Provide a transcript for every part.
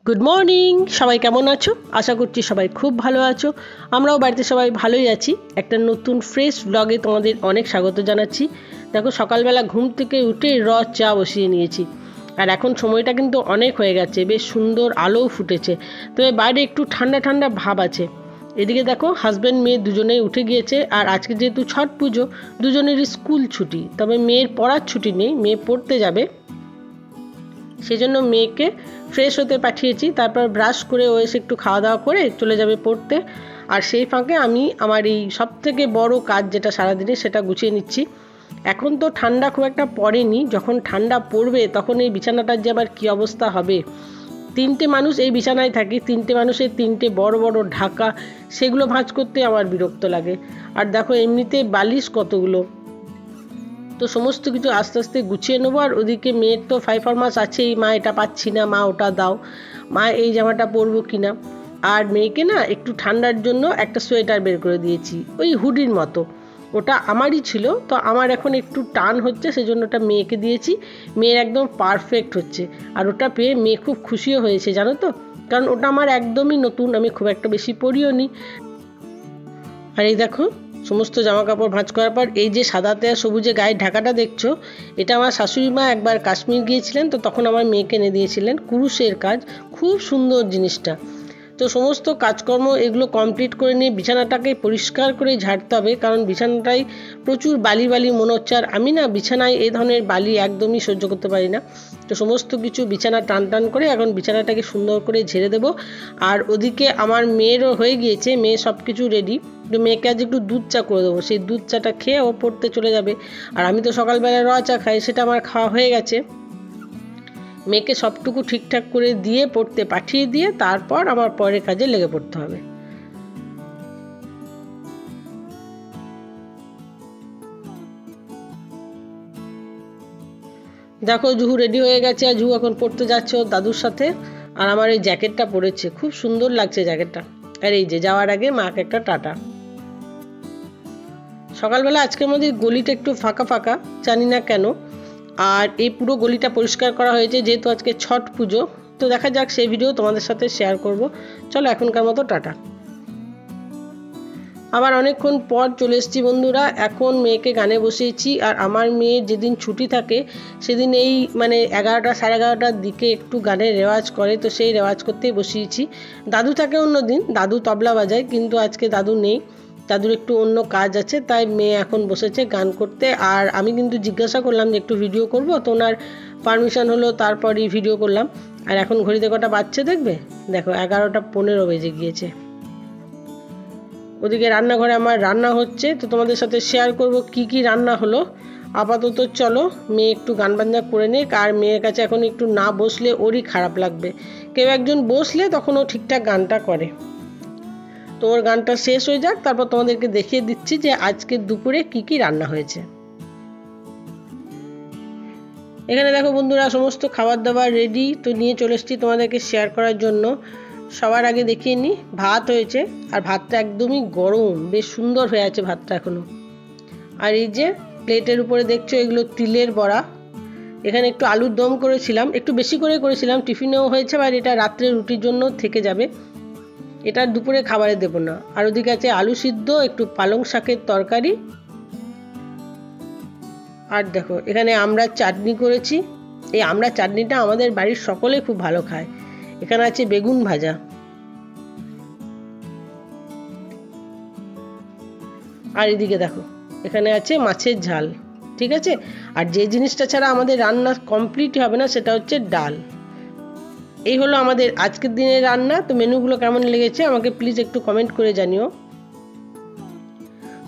Good morning, সবাই কেমন আছো? আশা করছি সবাই খুব ভালো আছো। আমরাও বাড়িতে সবাই ভালোই আছি। একটা নতুন ফ্রেশ ব্লগে তোমাদের অনেক স্বাগত জানাচ্ছি। দেখো, সকালবেলা ঘুম থেকে উঠে চা বসিয়ে নিয়েছি। আর এখন সময়টা কিন্তু অনেক হয়ে গেছে, বেশ সুন্দর আলোও ফুটেছে, তবে বাইরে একটু ঠান্ডা ঠান্ডা ভাব আছে। এদিকে দেখো, হাজব্যান্ড মেয়ে দুজনেই উঠে গিয়েছে। আর আজকে যেহেতু ছট পুজো, দুজনেরই স্কুল ছুটি, তবে মেয়ের পড়ার ছুটি নেই, মেয়ে পড়তে যাবে। সেজন্য মেয়েকে ফ্রেশ হতে পাঠিয়েছি, তারপর ব্রাশ করে ও এসে একটু খাওয়া দাওয়া করে চলে যাবে পড়তে। আর সেই ফাঁকে আমি আমার এই সবথেকে বড় কাজ যেটা সারাদিনে, সেটা গুছিয়ে নিচ্ছি। এখন তো ঠান্ডা খুব একটা পড়েনি, যখন ঠান্ডা পড়বে তখন এই বিছানাটার যে আবার কী অবস্থা হবে। 3টে মানুষ এই বিছানায় থাকি, 3টে মানুষের 3টে বড় বড় ঢাকা, সেগুলো ভাঁজ করতে আমার বিরক্ত লাগে। আর দেখো, এমনিতে বালিশ কতগুলো, তো সমস্ত কিছু আস্তে আস্তে গুছিয়ে নেবো। আর ওদিকে মেয়ের তো ফাইফরমাস আছেই, মা এটা পাচ্ছি না, মা ওটা দাও, মা এই জামাটা পরবো কিনা। আর মেয়েকে না একটু ঠান্ডার জন্য একটা সোয়েটার বের করে দিয়েছি, ওই হুডির মতো। ওটা আমারই ছিল, তো আমার এখন একটু টান হচ্ছে, সেজন্য ওটা মেয়েকে দিয়েছি। মেয়ের একদম পারফেক্ট হচ্ছে, আর ওটা পেয়ে মেয়ে খুব খুশিও হয়েছে, জানো তো। কারণ ওটা আমার একদমই নতুন, আমি খুব একটা বেশি পরিও নি। আর এই দেখো, সমস্ত জামা কাপড় ভাঁজ করার পর এই যে সাদাতে আর সবুজে গায়ের ঢাকাটা দেখছো, এটা আমার শাশুড়ি মা একবার কাশ্মীর গিয়েছিলেন, তো তখন আমার মেয়েকে এনে দিয়েছিলেন। কুরুশের কাজ, খুব সুন্দর জিনিসটা। তো সমস্ত কাজকর্ম এগুলো কমপ্লিট করে নিয়ে বিছানাটাকে পরিষ্কার করে ঝাড়তে হবে, কারণ বিছানাটাই প্রচুর বালি বালি মনে হচ্ছে। আর আমি না বিছানায় এই ধরনের বালি একদমই সহ্য করতে পারি না। তো সমস্ত কিছু বিছানা টান টান করে এখন বিছানাটাকে সুন্দর করে ঝেড়ে দেবো। আর ওদিকে আমার মেয়েরও হয়ে গিয়েছে, মেয়ে সব কিছু রেডি। তো মেয়েকে আজ একটু দুধ চা করে দেবো, সেই দুধ চাটা খেয়ে ও পড়তে চলে যাবে। আর আমি তো সকালবেলা চা খাই, সেটা আমার খাওয়া হয়ে গেছে। মেয়েকে সবটুকু ঠিকঠাক করে দিয়ে পড়তে পাঠিয়ে দিয়ে তারপর আমার পরের কাজে লেগে পড়তে হবে। দেখো, জুহু রেডি হয়ে গেছে, আর জুহু এখন পড়তে যাচ্ছে ওর দাদুর সাথে। আর আমার এই জ্যাকেটটা পরেছে, খুব সুন্দর লাগছে জ্যাকেটটা। আর এই যে যাওয়ার আগে মাকে একটা টাটা। সকালবেলা আজকের মধ্যে গলিটা একটু ফাঁকা ফাঁকা, জানি না কেন। আর এই পুরো গলিটা পরিষ্কার করা হয়েছে, যেহেতু আজকে ছট পুজো। তো দেখা যাক, সেই ভিডিও তোমাদের সাথে শেয়ার করব। চলো, এখনকার মতো টাটা। আবার অনেকক্ষণ পর চলে এসেছি বন্ধুরা। এখন মেয়েকে গানে বসিয়েছি। আর আমার মেয়ের যেদিন ছুটি থাকে সেদিন এই 11টা সাড়ে 11টার দিকে একটু গানের রেওয়াজ করে, তো সেই রেওয়াজ করতেই বসিয়েছি। দাদু থাকে অন্য দিন, দাদু তবলা বাজায়, কিন্তু আজকে দাদু নেই, দাদুর একটু অন্য কাজ আছে, তাই মেয়ে এখন বসেছে গান করতে। আর আমি কিন্তু জিজ্ঞাসা করলাম যে একটু ভিডিও করব, তো ওনার পারমিশন হলো, তারপরই ভিডিও করলাম। আর এখন ঘড়িতে কটা বাজছে দেখবে, দেখো 11:15 বেজে গিয়েছে। ওদিকে রান্নাঘরে আমার রান্না হচ্ছে, তো তোমাদের সাথে শেয়ার করব কি কি রান্না হলো। আপাতত চলো মেয়ে একটু গান বাজনা করে নিক। আর মেয়ের কাছে এখন একটু না বসলে ওরই খারাপ লাগবে, কেউ একজন বসলে তখন ও ঠিকঠাক গানটা করে। তো ওর গানটা শেষ হয়ে যাক, তারপর তোমাদেরকে দেখিয়ে দিচ্ছি যে আজকে দুপুরে কি কি রান্না হয়েছে। এখানে দেখো বন্ধুরা, সমস্ত খাবার দাবার রেডি, তো নিয়ে চলে এসেছি তোমাদেরকে শেয়ার করার জন্য। সবার আগে দেখিয়ে নিই, ভাত হয়েছে। আর ভাতটা একদমই গরম, বেশ সুন্দর হয়ে আছে ভাতটা এখনো। আর এই যে প্লেটের উপরে দেখছো, এগুলো তিলের বড়া। এখানে একটু আলুর দম করেছিলাম, একটু বেশি করে করেছিলাম, টিফিনেও হয়েছে, আর এটা রাত্রে রুটির জন্য থেকে যাবে, এটা দুপুরে খাবারে দেবো না। আর ওদিকে আছে আলু সিদ্ধ, একটু পালং শাকের তরকারি। আর দেখো, এখানে আমরা চাটনি করেছি। এই আমরা চাটনিটা আমাদের বাড়ির সকলে খুব ভালো খায়। এখানে আছে বেগুন ভাজা। আর এদিকে দেখো, এখানে আছে মাছের ঝাল। ঠিক আছে। আর যে জিনিসটা ছাড়া আমাদের রান্না কমপ্লিট হবে না, সেটা হচ্ছে ডাল। এই হলো আমাদের আজকের দিনের রান্না। তো মেনুগুলো কেমন লেগেছে আমাকে প্লিজ একটু কমেন্ট করে জানিও।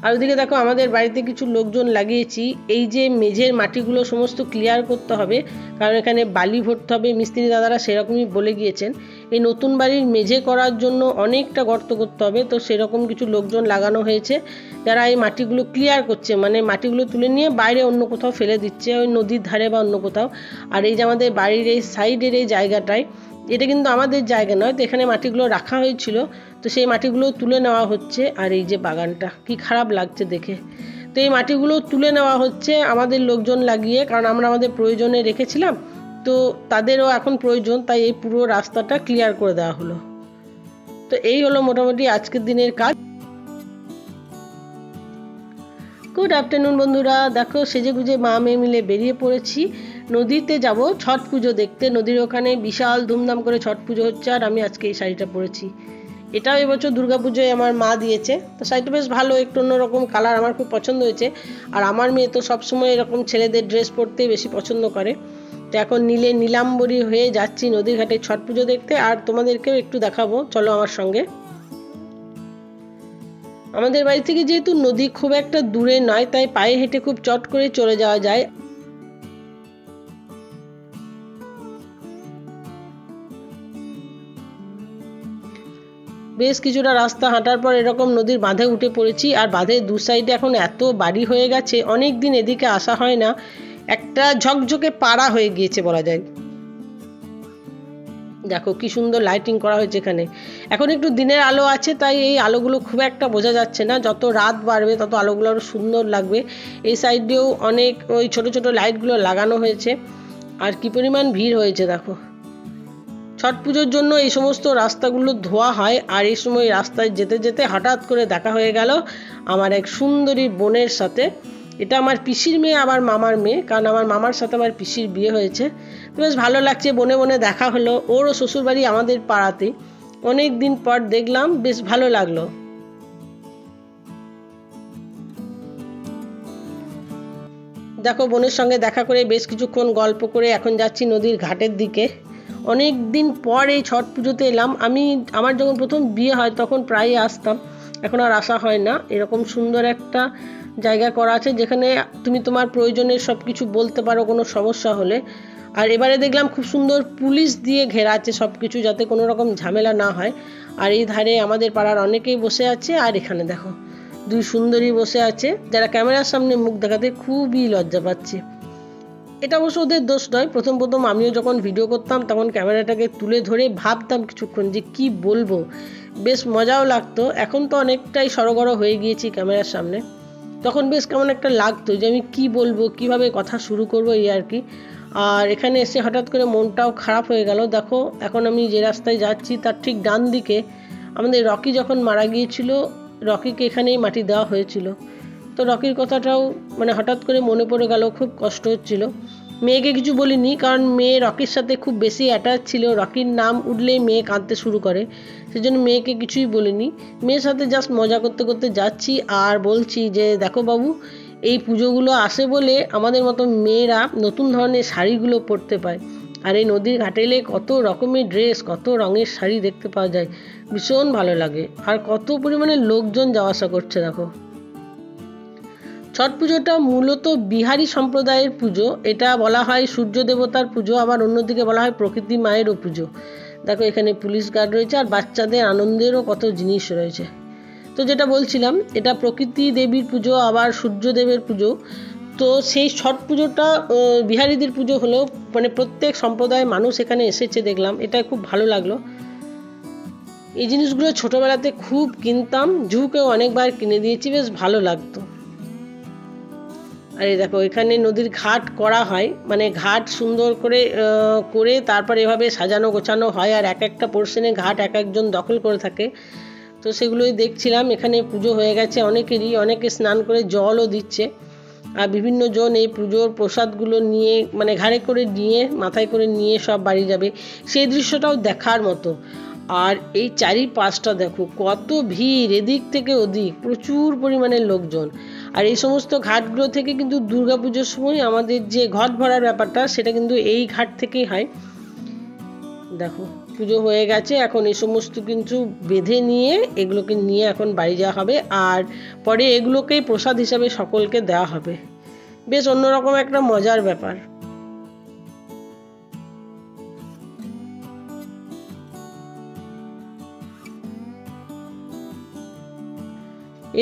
আর ওদিকে দেখো, আমাদের বাড়িতে কিছু লোকজন লাগিয়েছি। এই যে মেঝের মাটিগুলো সমস্ত ক্লিয়ার করতে হবে, কারণ এখানে বালি ভরতে হবে, মিস্ত্রি দাদারা সেরকমই বলে গিয়েছেন। এই নতুন বাড়ির মেঝে করার জন্য অনেকটা গর্ত করতে হবে, তো সেরকম কিছু লোকজন লাগানো হয়েছে, যারা এই মাটিগুলো ক্লিয়ার করছে, মাটিগুলো তুলে নিয়ে বাইরে অন্য কোথাও ফেলে দিচ্ছে, ওই নদীর ধারে বা অন্য কোথাও। আর এই যে আমাদের বাড়ির এই সাইডের এই জায়গাটায়, এটা কিন্তু আমাদের জায়গা নয়, তো এখানে মাটিগুলো রাখা হয়েছিল, তো সেই মাটিগুলো তুলে নেওয়া হচ্ছে। আর এই যে বাগানটা কি খারাপ লাগছে দেখে, তো এই মাটিগুলো তুলে নেওয়া হচ্ছে আমাদের লোকজন লাগিয়ে, কারণ আমরা আমাদের প্রয়োজনে রেখেছিলাম, তো তাদেরও এখন প্রয়োজন, তাই এই পুরো রাস্তাটা ক্লিয়ার করে দেওয়া হলো। তো এই হলো মোটামুটি আজকের দিনের কাজ। গুড আফটারনুন বন্ধুরা, দেখো সেজে গুজে মা মেয়ে মিলে বেরিয়ে পড়েছি। নদীতে যাব ছট পুজো দেখতে। নদীর ওখানে বিশাল ধুমধাম করে ছট পুজো হচ্ছে, আর আমি আজকে এই শাড়িটা পরেছি। এটাও এবছর দুর্গাপুজোয় আমার মা দিয়েছে। তো শাড়িটা বেশ ভালো, একটু অন্যরকম কালার, আমার খুব পছন্দ হয়েছে। আর আমার মেয়ে তো সবসময় এরকম ছেলেদের ড্রেস পরতেই বেশি পছন্দ করে। তো এখন নীলাম্বরী হয়ে যাচ্ছি নদীর ঘাটে ছট পুজো দেখতে, আর তোমাদেরকেও একটু দেখাবো, চলো আমার সঙ্গে। আমাদের বাড়ি থেকে যেহেতু নদী খুব একটা দূরে নয়, তাই পায়ে হেঁটে খুব চট করে চলে যাওয়া যায়। বেশ কিছুটা রাস্তা হাঁটার পর এরকম নদীর বাঁধে উঠে পড়েছি। আর বাঁধের দু সাইডে এখন এত বাড়ি হয়ে গেছে, অনেক দিন এদিকে আসা হয় না, একটা ঝকঝকে পাড়া হয়ে গিয়েছে বলা যায়। দেখো কি সুন্দর লাইটিং করা হয়েছে এখানে। এখন একটু দিনের আলো আছে, তাই এই আলোগুলো খুব একটা বোঝা যাচ্ছে না। যত রাত বাড়বে তত আলোগুলো আরো সুন্দর লাগবে। এই সাইডেও অনেক ওই ছোট ছোট লাইটগুলো লাগানো হয়েছে। আর কি পরিমাণ ভিড় হয়েছে দেখো। ছট পুজোর জন্য এই সমস্ত রাস্তাগুলো ধোয়া হয়, আর এই সময় রাস্তায় যেতে যেতে হঠাৎ করে দেখা হয়ে গেল আমার এক সুন্দরী বোনের সাথে। এটা আমার পিসির মেয়ে, আবার মামার মেয়ে, কারণ আমার মামার সাথে আমার পিসির বিয়ে হয়েছে। তো বেশ ভালো লাগছে, বনে বনে দেখা হলো। ওরও শ্বশুরবাড়ি আমাদের পাড়াতে, অনেক দিন পর দেখলাম, বেশ ভালো লাগলো। দেখো বোনের সঙ্গে দেখা করে বেশ কিছুক্ষণ গল্প করে এখন যাচ্ছি নদীর ঘাটের দিকে। অনেক দিন পর এই ছট পুজোতে এলাম। আমার যখন প্রথম বিয়ে হয় তখন প্রায়ই আসতাম, এখন আর আসা হয় না। এরকম সুন্দর একটা জায়গা করা আছে যেখানে তুমি তোমার প্রয়োজনের সব কিছু বলতে পারো কোনো সমস্যা হলে। আর এবারে দেখলাম খুব সুন্দর পুলিশ দিয়ে ঘেরা আছে সব কিছু, যাতে কোনো রকম ঝামেলা না হয়। আর এই ধারে আমাদের পাড়ার অনেকেই বসে আছে। আর এখানে দেখো দুই সুন্দরী বসে আছে, যারা ক্যামেরার সামনে মুখ দেখাতে খুবই লজ্জা পাচ্ছে। এটা অবশ্য ওদের দোষ নয়। প্রথম আমিও যখন ভিডিও করতাম তখন ক্যামেরাটাকে তুলে ধরে ভাবতাম কিছুক্ষণ যে কি বলবো, বেশ মজাও লাগতো। এখন তো অনেকটাই সড়গড় হয়ে গিয়েছি ক্যামেরার সামনে, তখন বেশ কেমন একটা লাগতো যে আমি কি বলবো, কিভাবে কথা শুরু করবো, এই আর কি। আর এখানে এসে হঠাৎ করে মনটাও খারাপ হয়ে গেল। দেখো এখন আমি যে রাস্তায় যাচ্ছি তার ঠিক ডান দিকে আমাদের রকি যখন মারা গিয়েছিল, রকিকে এখানেই মাটি দেওয়া হয়েছিল। তো রকির কথাটাও হঠাৎ করে মনে পড়ে গেল, খুব কষ্ট হচ্ছিল। মেয়েকে কিছু বলিনি, কারণ মেয়ে রকির সাথে খুব বেশি অ্যাটাচ ছিল। রকির নাম উঠলেই মেয়ে কাঁদতে শুরু করে, সেজন্য মেয়েকে কিছুই বলিনি। মেয়ের সাথে জাস্ট মজা করতে করতে যাচ্ছি আর বলছি যে দেখো বাবু, এই পুজোগুলো আসে বলে আমাদের মতো মেয়েরা নতুন ধরনের শাড়িগুলো পরতে পায়। আর এই নদীর ঘাটে এলে কত রকমের ড্রেস, কত রঙের শাড়ি দেখতে পাওয়া যায়, ভীষণ ভালো লাগে। আর কত পরিমাণে লোকজন যাওয়া আসা করছে দেখো। ছট পুজোটা মূলত বিহারি সম্প্রদায়ের পুজো। এটা বলা হয় সূর্য দেবতার পুজো, আবার অন্যদিকে বলা হয় প্রকৃতি মায়েরও পুজো। দেখো এখানে পুলিশ গার্ড রয়েছে, আর বাচ্চাদের আনন্দেরও কত জিনিস রয়েছে। তো যেটা বলছিলাম, এটা প্রকৃতি দেবীর পুজো, আবার সূর্যদেবের পুজো। তো সেই ছট পুজোটা বিহারিদের পুজো হলেও প্রত্যেক সম্প্রদায়ের মানুষ এখানে এসেছে দেখলাম, এটা খুব ভালো লাগলো। এই জিনিসগুলো ছোটোবেলাতে খুব কিনতাম, ঝুঁকেও অনেকবার কিনে দিয়েছি, বেশ ভালো লাগতো। আর এই দেখো এখানে নদীর ঘাট করা হয়, ঘাট সুন্দর করে তারপর এভাবে সাজানো গোছানো হয়, আর এক একটা পোর্শনে ঘাট এক একজন দখল করে থাকে। তো সেগুলোই দেখছিলাম। এখানে পুজো হয়ে গেছে অনেকেরই, অনেকে স্নান করে জলও দিচ্ছে। আর বিভিন্ন জন এই পুজোর প্রসাদগুলো নিয়ে ঘাড়ে করে নিয়ে, মাথায় করে নিয়ে সব বাড়ি যাবে। সেই দৃশ্যটাও দেখার মতো। আর এই চারিপাশটা দেখো কত ভিড়, এদিক থেকে ওদিক প্রচুর পরিমাণে লোকজন। আর এই সমস্ত ঘাটগুলো থেকে কিন্তু দুর্গাপুজোর সময় আমাদের যে ঘট ভরার ব্যাপারটা, সেটা কিন্তু এই ঘাট থেকেই হয়। দেখো পুজো হয়ে গেছে, এখন এই সমস্ত কিন্তু বেঁধে নিয়ে এগুলোকে নিয়ে এখন বাড়ি যাওয়া হবে, আর পরে এগুলোকেই প্রসাদ হিসাবে সকলকে দেওয়া হবে। বেশ অন্যরকম একটা মজার ব্যাপার।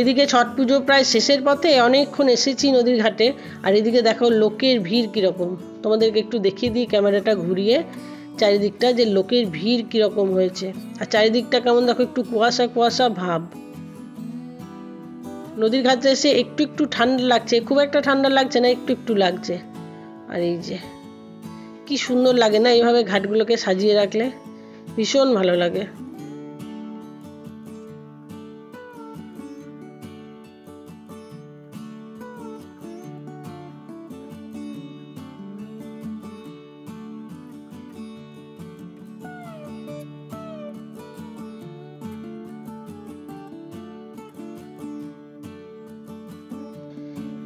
এদিকে ছট পুজো প্রায় শেষের পথে, অনেকক্ষণ এসেছি নদীর ঘাটে। আর এদিকে দেখো লোকের ভিড় কীরকম, তোমাদেরকে একটু দেখিয়ে দিই ক্যামেরাটা ঘুরিয়ে চারিদিকটা, যে লোকের ভিড় কীরকম হয়েছে। আর চারিদিকটা কেমন দেখো, একটু কুয়াশা কুয়াশা ভাব। নদীর ঘাটে এসে একটু একটু ঠান্ডা লাগছে, খুব একটা ঠান্ডা লাগছে না, একটু একটু লাগছে। আর এই যে কি সুন্দর লাগে না এইভাবে ঘাটগুলোকে সাজিয়ে রাখলে, ভীষণ ভালো লাগে।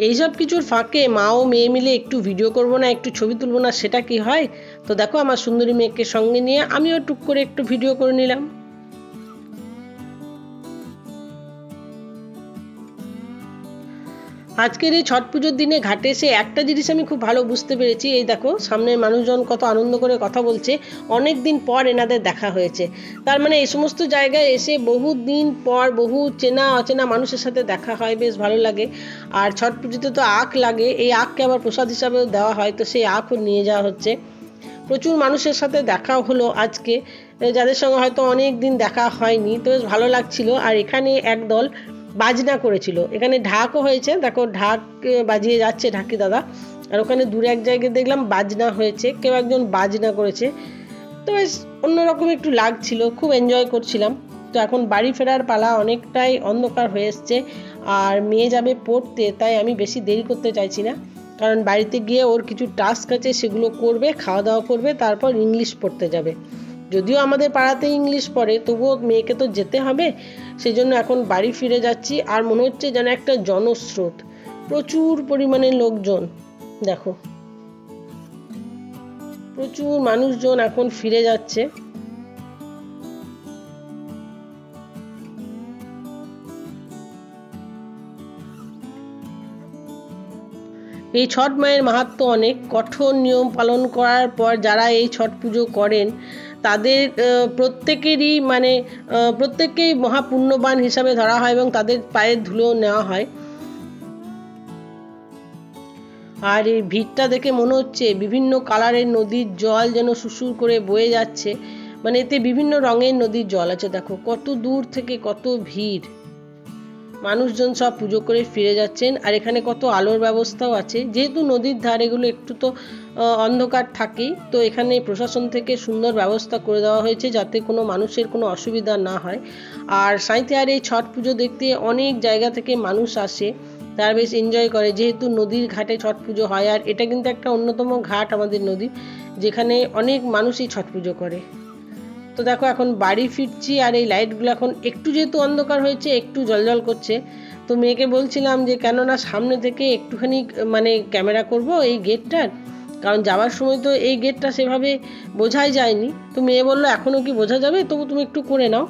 এইসব কিছুর ফাঁকে মা ও মেয়ে মিলে একটু ভিডিও করব না, একটু ছবি তুলব না, সেটা কি হয়? তো দেখো আমার সুন্দরী মেয়েকে সঙ্গে নিয়ে আমিও টুক করে একটু ভিডিও করে নিলাম। আজকের এই ছট পুজোর দিনে ঘাটে এসে একটা জিনিস আমি খুব ভালো বুঝতে পেরেছি। এই দেখো সামনের মানুষজন কত আনন্দ করে কথা বলছে, অনেক দিন পর এনাদের দেখা হয়েছে। তার মানে এই সমস্ত জায়গায় এসে বহু দিন পর বহু চেনা অচেনা মানুষের সাথে দেখা হয়, বেশ ভালো লাগে। আর ছট পুজোতে তো আখ লাগে, এই আখকে আবার প্রসাদ হিসাবেও দেওয়া হয়, তো সেই আখও নিয়ে যাওয়া হচ্ছে। প্রচুর মানুষের সাথে দেখা হলো আজকে, যাদের সঙ্গে হয়তো অনেক দিন দেখা হয়নি, তো বেশ ভালো লাগছিল। আর এখানে একদল বাজনা করেছিল, এখানে ঢাকও হয়েছে, দেখো ঢাক বাজিয়ে যাচ্ছে ঢাকি দাদা। আর ওখানে দূরে এক জায়গায় দেখলাম বাজনা হয়েছে, কেউ একজন বাজনা করেছে, তো বেশ অন্যরকম একটু লাগছিল, খুব এনজয় করছিলাম। তো এখন বাড়ি ফেরার পালা, অনেকটাই অন্ধকার হয়ে এসছে আর মেয়ে যাবে পড়তে, তাই আমি বেশি দেরি করতে চাইছি না, কারণ বাড়িতে গিয়ে ওর কিছু টাস্ক আছে সেগুলো করবে, খাওয়া দাওয়া করবে, তারপর ইংলিশ পড়তে যাবে। যদিও আমাদের পাড়াতে ইংলিশ পড়ে, তবুও মেয়েকে তো যেতে হবে, সেই জন্য এখন বাড়ি ফিরে যাচ্ছি। আর মনে হচ্ছে যেন একটা জনস্রোত, প্রচুর পরিমাণে লোকজন, দেখো প্রচুর মানুষজন এখন ফিরে যাচ্ছে। এই ছট মায়ের মাহাত্ম্য অনেক, কঠোর নিয়ম পালন করার পর যারা এই ছট পুজো করেন তাদের প্রত্যেকেই মহাপুণ্যবান হিসাবে ধরা হয় এবং তাদের পায়ের ধুলো নেওয়া হয়। আর এই ভিড়টা দেখে মনে হচ্ছে বিভিন্ন কালারের নদীর জল যেন সুসুর করে বয়ে যাচ্ছে, মানে এতে বিভিন্ন রঙের নদীর জল আছে। দেখো কত দূর থেকে কত ভিড়, মানুষজন সব পুজো করে ফিরে যাচ্ছেন। আর এখানে কত আলোর ব্যবস্থাও আছে, যেহেতু নদীর ধার, এগুলো একটু তো অন্ধকার থাকেই, তো এখানে প্রশাসন থেকে সুন্দর ব্যবস্থা করে দেওয়া হয়েছে যাতে কোনো মানুষের কোনো অসুবিধা না হয়। আর সাঁইথিয়ার এই ছট পুজো দেখতে অনেক জায়গা থেকে মানুষ আসে, তারা বেশ এনজয় করে, যেহেতু নদীর ঘাটে ছট পুজো হয়। আর এটা কিন্তু একটা অন্যতম ঘাট আমাদের নদী, যেখানে অনেক মানুষই ছট পুজো করে। তো দেখো এখন বাড়ি ফিরছি, আর এই লাইটগুলো এখন একটু যেহেতু অন্ধকার হয়েছে একটু জ্বলজ্বল করছে, তো মেয়েকে বলছিলাম যে কেননা সামনে থেকে একটুখানি ক্যামেরা করব এই গেটটার, কারণ যাওয়ার সময় তো এই গেটটা সেভাবে বোঝাই যায়নি। তো মেয়ে বললো এখনও কি বোঝা যাবে, তবু তুমি একটু করে নাও।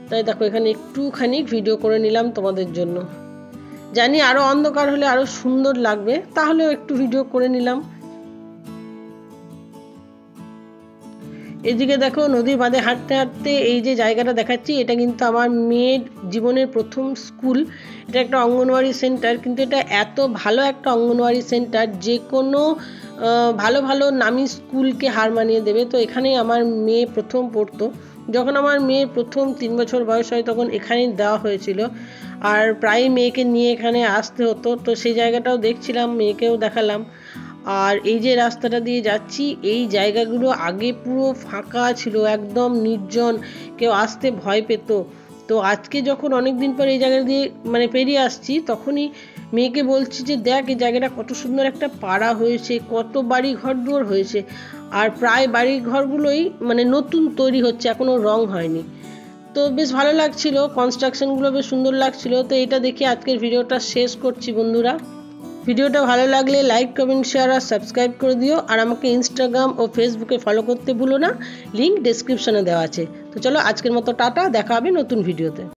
তাই দেখো এখানে একটুখানি ভিডিও করে নিলাম তোমাদের জন্য। জানি আরও অন্ধকার হলে আরও সুন্দর লাগবে, তাহলেও একটু ভিডিও করে নিলাম। এদিকে দেখো নদীর বাঁধে হাঁটতে হাঁটতে এই যে জায়গাটা দেখাচ্ছি, এটা কিন্তু আমার মেয়ের জীবনের প্রথম স্কুল। এটা একটা অঙ্গনওয়াড়ি সেন্টার, কিন্তু এটা এত ভালো একটা অঙ্গনওয়াড়ি সেন্টার, যে কোনো ভালো ভালো নামি স্কুলকে হার মানিয়ে দেবে। তো এখানেই আমার মেয়ে প্রথম পড়তো। যখন আমার মেয়ের প্রথম 3 বছর বয়স হয় তখন এখানেই দেওয়া হয়েছিল, আর প্রায় মেয়েকে নিয়ে এখানে আসতে হতো। তো সেই জায়গাটাও দেখছিলাম, মেয়েকেও দেখালাম। আর এই যে রাস্তাটা দিয়ে যাচ্ছি, এই জায়গাগুলো আগে পুরো ফাঁকা ছিল, একদম নির্জন, কেউ আসতে ভয় পেত। তো আজকে যখন অনেক দিন পর এই জায়গা দিয়ে পেরিয়ে আসছি, তখনই মেয়েকে বলছি যে দেখ এই জায়গাটা কত সুন্দর একটা পাড়া হয়েছে, কত বাড়ি ঘর দুয়ার হয়েছে, আর প্রায় বাড়ি ঘরগুলোই নতুন তৈরি হচ্ছে, এখনও রং হয়নি। তো বেশ ভালো লাগছিল, কনস্ট্রাকশনগুলো বেশ সুন্দর লাগছিল। তো এটা দেখে আজকের ভিডিওটা শেষ করছি বন্ধুরা। ভিডিওটা ভালো লাগলে লাইক, কমেন্ট, শেয়ার আর সাবস্ক্রাইব করে দিও। আর আমাকে ইনস্টাগ্রাম ও ফেসবুকে ফলো করতে ভুলো না, লিঙ্ক ডেসক্রিপশনে দেওয়া আছে। তো চলো আজকের মতো টাটা, দেখা হবে নতুন ভিডিওতে।